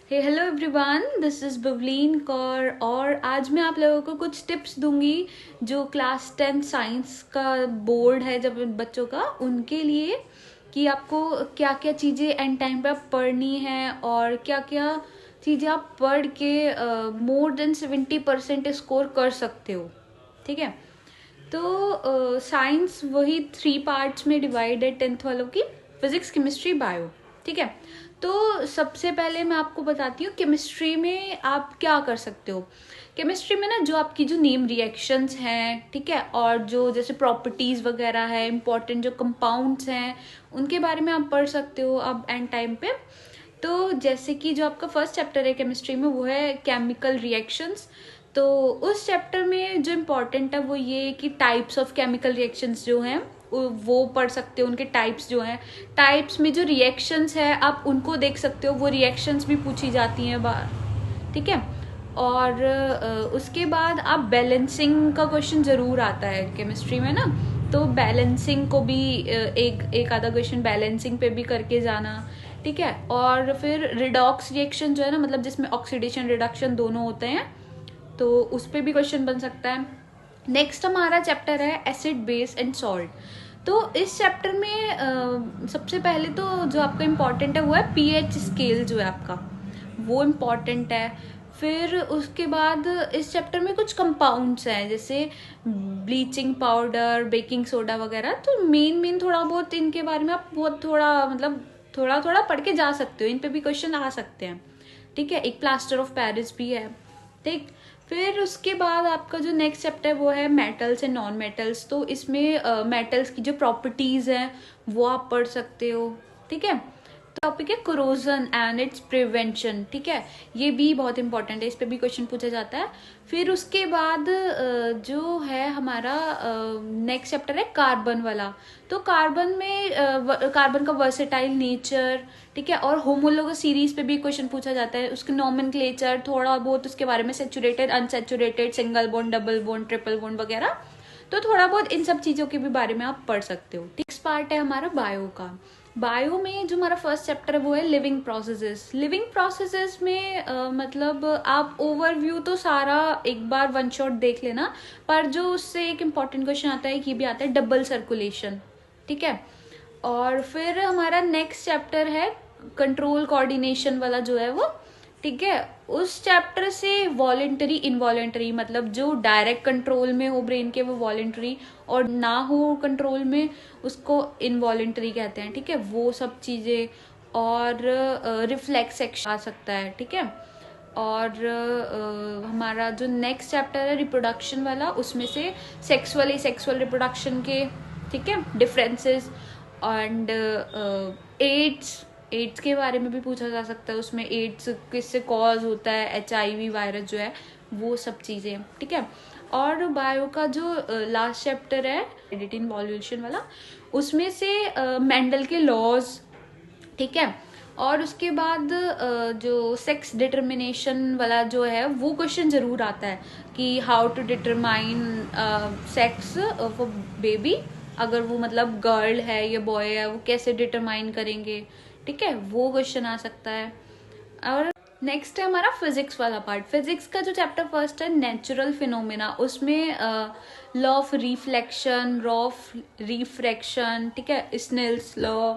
Hey hello everyone, this is Bavleen Kaur और आज मैं आप लोगों को कुछ टिप्स दूंगी जो क्लास 10 साइंस का बोर्ड है जब बच्चों का उनके लिए कि आपको क्या क्या चीज़ें एंड टाइम पे आप पढ़नी है और क्या क्या चीज़ें आप पढ़ के मोर देन 70% स्कोर कर सकते हो। ठीक है, तो साइंस वही 3 पार्ट्स में डिवाइड है 10th वालों की, फिजिक्स केमिस्ट्री बायो। ठीक है, तो सबसे पहले मैं आपको बताती हूँ केमिस्ट्री में आप क्या कर सकते हो। केमिस्ट्री में ना जो आपकी जो नेम रिएक्शंस हैं, ठीक है, और जो जैसे प्रॉपर्टीज़ वगैरह है, इंपॉर्टेंट जो कंपाउंड्स हैं उनके बारे में आप पढ़ सकते हो अब एंड टाइम पे। तो जैसे कि जो आपका फर्स्ट चैप्टर है केमिस्ट्री में वो है केमिकल रिएक्शंस। तो उस चैप्टर में जो इम्पोर्टेंट है वो ये कि टाइप्स ऑफ केमिकल रिएक्शंस जो हैं वो पढ़ सकते हो, उनके टाइप्स जो हैं। टाइप्स में जो रिएक्शंस है आप उनको देख सकते हो, वो रिएक्शंस भी पूछी जाती हैं बाहर। ठीक है, और उसके बाद आप बैलेंसिंग का क्वेश्चन ज़रूर आता है केमिस्ट्री में ना, तो बैलेंसिंग को भी एक एक आधा क्वेश्चन बैलेंसिंग पे भी करके जाना। ठीक है, और फिर रिडॉक्स रिएक्शन जो है ना, मतलब जिसमें ऑक्सीडेशन रिडक्शन दोनों होते हैं, तो उस पर भी क्वेश्चन बन सकता है। नेक्स्ट हमारा चैप्टर है एसिड बेस एंड सॉल्ट। तो इस चैप्टर में सबसे पहले तो जो आपका इम्पॉर्टेंट है वो है पीएच स्केल जो है आपका, वो इम्पॉर्टेंट है। फिर उसके बाद इस चैप्टर में कुछ कंपाउंड्स हैं जैसे ब्लीचिंग पाउडर, बेकिंग सोडा वगैरह। तो मेन थोड़ा बहुत इनके बारे में आप बहुत थोड़ा मतलब थोड़ा थोड़ा पढ़ के जा सकते हो, इन पे भी क्वेश्चन आ सकते हैं। ठीक है, एक प्लास्टर ऑफ पेरिस भी है। ठीक, फिर उसके बाद आपका जो नेक्स्ट चैप्टर वो है मेटल्स एंड नॉन मेटल्स। तो इसमें मेटल्स की जो प्रॉपर्टीज हैं वो आप पढ़ सकते हो। ठीक है, टॉपिक है कोरोजन एंड इट्स प्रिवेंशन। ठीक है, ये भी बहुत इंपॉर्टेंट है, इस पे भी क्वेश्चन पूछा जाता है। फिर उसके बाद जो है हमारा नेक्स्ट चैप्टर है कार्बन वाला। तो कार्बन में कार्बन का वर्सेटाइल नेचर, ठीक है, और होमोलोगस सीरीज पे भी क्वेश्चन पूछा जाता है, उसके नॉमेनक्लेचर थोड़ा बहुत उसके बारे में, saturated unsaturated, single bond, double bond, triple bond वगैरह। तो थोड़ा बहुत इन सब चीज़ों के भी बारे में आप पढ़ सकते हो। नेक्स्ट पार्ट है हमारा बायो का। बायो में जो हमारा फर्स्ट चैप्टर है वो है लिविंग प्रोसेसेस। लिविंग प्रोसेसेस में मतलब आप ओवरव्यू तो सारा एक बार वन शॉट देख लेना, पर जो उससे एक इम्पॉर्टेंट क्वेश्चन आता है ये भी आता है डबल सर्कुलेशन। ठीक है, और फिर हमारा नेक्स्ट चैप्टर है कंट्रोल कोऑर्डिनेशन वाला जो है वो। ठीक है, उस चैप्टर से वॉलेंटरी इनवॉलेंटरी, मतलब जो डायरेक्ट कंट्रोल में हो ब्रेन के वो वॉलेंटरी, और ना हो कंट्रोल में उसको इनवॉलेंटरी कहते हैं। ठीक है, वो सब चीज़ें, और रिफ्लेक्स एक्शन आ सकता है। ठीक है, और हमारा जो नेक्स्ट चैप्टर है रिप्रोडक्शन वाला, उसमें से सेक्सुअल रिप्रोडक्शन के, ठीक है, डिफरेंसेस, एंड एड्स के बारे में भी पूछा जा सकता है, उसमें एड्स किससे कॉज होता है, HIV वायरस जो है, वो सब चीज़ें। ठीक है, और बायो का जो लास्ट चैप्टर है हेरिडिटी इन्वॉल्यूशन वाला, उसमें से मेंडल के लॉज। ठीक है, और उसके बाद जो सेक्स डिटर्मिनेशन वाला जो है वो क्वेश्चन ज़रूर आता है कि how to determine sex of a baby, अगर वो मतलब गर्ल है या बॉय है वो कैसे डिटरमाइन करेंगे। ठीक है, वो क्वेश्चन आ सकता है। और नेक्स्ट है हमारा फिजिक्स वाला पार्ट। फिजिक्स का जो चैप्टर फर्स्ट है नेचुरल फिनोमेना, उसमें law of reflection, law of refraction, ठीक है, स्नेल्स लॉ,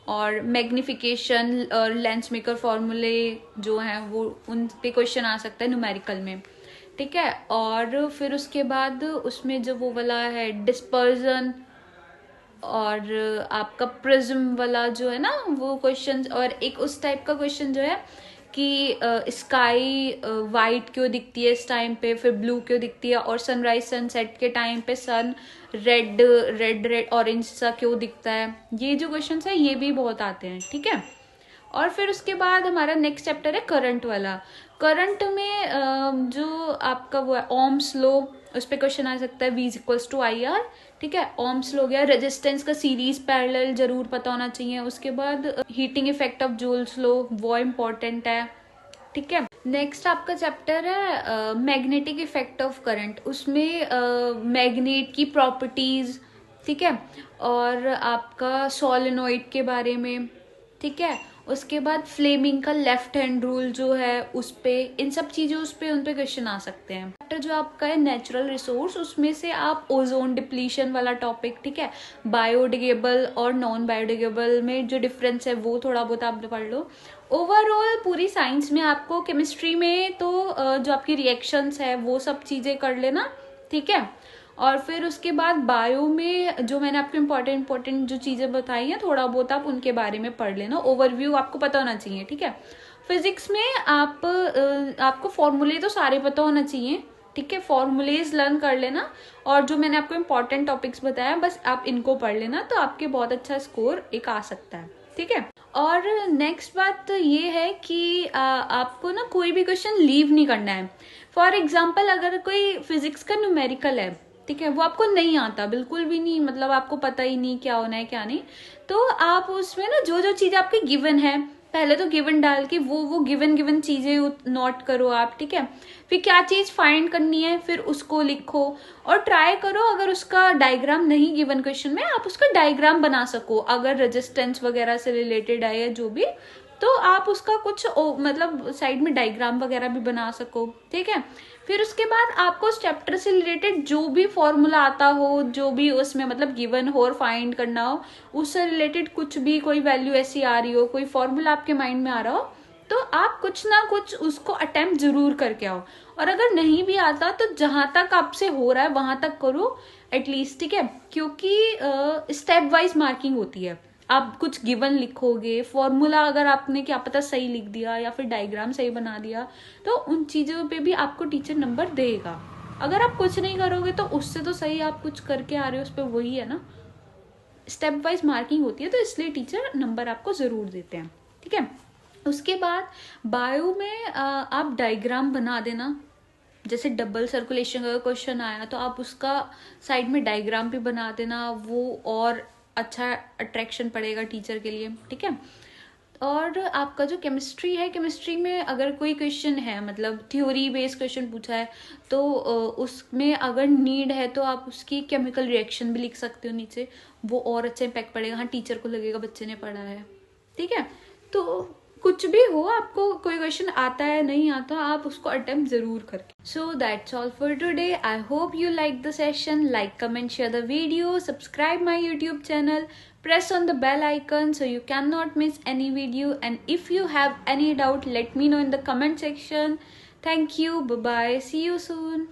और मैग्निफिकेशन और लेंस मेकर फॉर्मूले जो हैं वो, उन पे क्वेश्चन आ सकता है न्यूमेरिकल में। ठीक है, और फिर उसके बाद उसमें जो वो वाला है डिस्पर्जन, और आपका प्रिज्म वाला जो है ना वो क्वेश्चन, और एक उस टाइप का क्वेश्चन जो है कि स्काई वाइट क्यों दिखती है इस टाइम पे, फिर ब्लू क्यों दिखती है, और सनराइज सनसेट के टाइम पे सन रेड रेड रेड ऑरेंज सा क्यों दिखता है। ये जो क्वेश्चन है ये भी बहुत आते हैं। ठीक है, और फिर उसके बाद हमारा नेक्स्ट चैप्टर है करंट वाला। करंट में जो आपका वो है ओम्स लॉ, उस पर क्वेश्चन आ सकता है, V=IR। ठीक है, ओम्स लॉ गया, रेजिस्टेंस का सीरीज पैरेलल जरूर पता होना चाहिए। उसके बाद heating effect of joules law, वो इम्पोर्टेंट है। ठीक है, नेक्स्ट आपका चैप्टर है मैग्नेटिक इफेक्ट ऑफ करंट। उसमें मैग्नेट की प्रॉपर्टीज, ठीक है, और आपका सोलेनोइड के बारे में। ठीक है, उसके बाद फ्लेमिंग का लेफ्ट हैंड रूल जो है उस पे, इन सब चीज़ें उस पे, उन पे क्वेश्चन आ सकते हैं। चैप्टर जो आपका है नेचुरल रिसोर्स, उसमें से आप ओजोन डिप्लीशन वाला टॉपिक, ठीक है, बायोडिग्रेडेबल और नॉन बायोडिग्रेडेबल में जो डिफरेंस है वो थोड़ा बहुत आप पढ़ लो। ओवरऑल पूरी साइंस में आपको, केमिस्ट्री में तो जो आपकी रिएक्शंस है वो सब चीज़ें कर लेना, ठीक है। और फिर उसके बाद बायो में जो मैंने आपको इम्पोर्टेंट जो चीज़ें बताई हैं थोड़ा बहुत आप उनके बारे में पढ़ लेना, ओवरव्यू आपको पता होना चाहिए, ठीक है। फिजिक्स में आपको फॉर्मूले तो सारे पता होना चाहिए, ठीक है, फॉर्मूलेज लर्न कर लेना, और जो मैंने आपको इम्पोर्टेंट टॉपिक्स बताया बस आप इनको पढ़ लेना, तो आपके बहुत अच्छा स्कोर एक आ सकता है, ठीक है। और नेक्स्ट बात तो ये है कि आपको ना कोई भी क्वेश्चन लीव नहीं करना है। फॉर एग्जाम्पल अगर कोई फिजिक्स का न्यूमेरिकल है, ठीक है, वो आपको नहीं आता बिल्कुल भी नहीं, मतलब आपको पता ही नहीं क्या होना है क्या नहीं, तो आप उसमें ना जो जो चीज़ आपकी गिवन है पहले तो गिवन डाल के वो गिवन चीज़ें नोट करो आप, ठीक है। फिर क्या चीज़ फाइंड करनी है फिर उसको लिखो, और ट्राई करो अगर उसका डायग्राम नहीं गिवन क्वेश्चन में आप उसका डायग्राम बना सको, अगर रेजिस्टेंस वगैरह से रिलेटेड है या जो भी, तो आप उसका कुछ मतलब साइड में डायग्राम वगैरह भी बना सको, ठीक है। फिर उसके बाद आपको उस चैप्टर से रिलेटेड जो भी फॉर्मूला आता हो, जो भी उसमें मतलब गिवन हो और फाइंड करना हो, उससे रिलेटेड कुछ भी कोई वैल्यू ऐसी आ रही हो, कोई फॉर्मूला आपके माइंड में आ रहा हो, तो आप कुछ ना कुछ उसको अटेम्प्ट जरूर करके आओ। और अगर नहीं भी आता तो जहां तक आपसे हो रहा है वहां तक करो एटलीस्ट, ठीक है, क्योंकि स्टेप वाइज मार्किंग होती है। आप कुछ गिवन लिखोगे, फॉर्मूला अगर आपने क्या पता सही लिख दिया या फिर डायग्राम सही बना दिया, तो उन चीज़ों पे भी आपको टीचर नंबर देगा। अगर आप कुछ नहीं करोगे तो उससे तो सही आप कुछ करके आ रहे हो, उस पर वही है ना, स्टेप वाइज मार्किंग होती है, तो इसलिए टीचर नंबर आपको ज़रूर देते हैं, ठीक है। उसके बाद बायो में आप डायग्राम बना देना, जैसे डबल सर्कुलेशन का क्वेश्चन आया तो आप उसका साइड में डायग्राम भी बना देना, वो और अच्छा अट्रैक्शन पड़ेगा टीचर के लिए, ठीक है। और आपका जो केमिस्ट्री है, केमिस्ट्री में अगर कोई क्वेश्चन है मतलब थ्योरी बेस्ड क्वेश्चन पूछा है, तो उसमें अगर नीड है तो आप उसकी केमिकल रिएक्शन भी लिख सकते हो नीचे, वो और अच्छा इम्पैक्ट पड़ेगा, हाँ टीचर को लगेगा बच्चे ने पढ़ा है, ठीक है। तो कुछ भी हो, आपको कोई क्वेश्चन आता है नहीं आता, आप उसको अटेम्प्ट जरूर करके। So that's all for today. I hope you like the session. Like, comment, share the video, subscribe my YouTube channel, press on the bell icon so you cannot miss any video, and if you have any doubt let me know in the comment section. Thank you, bye bye, see you soon.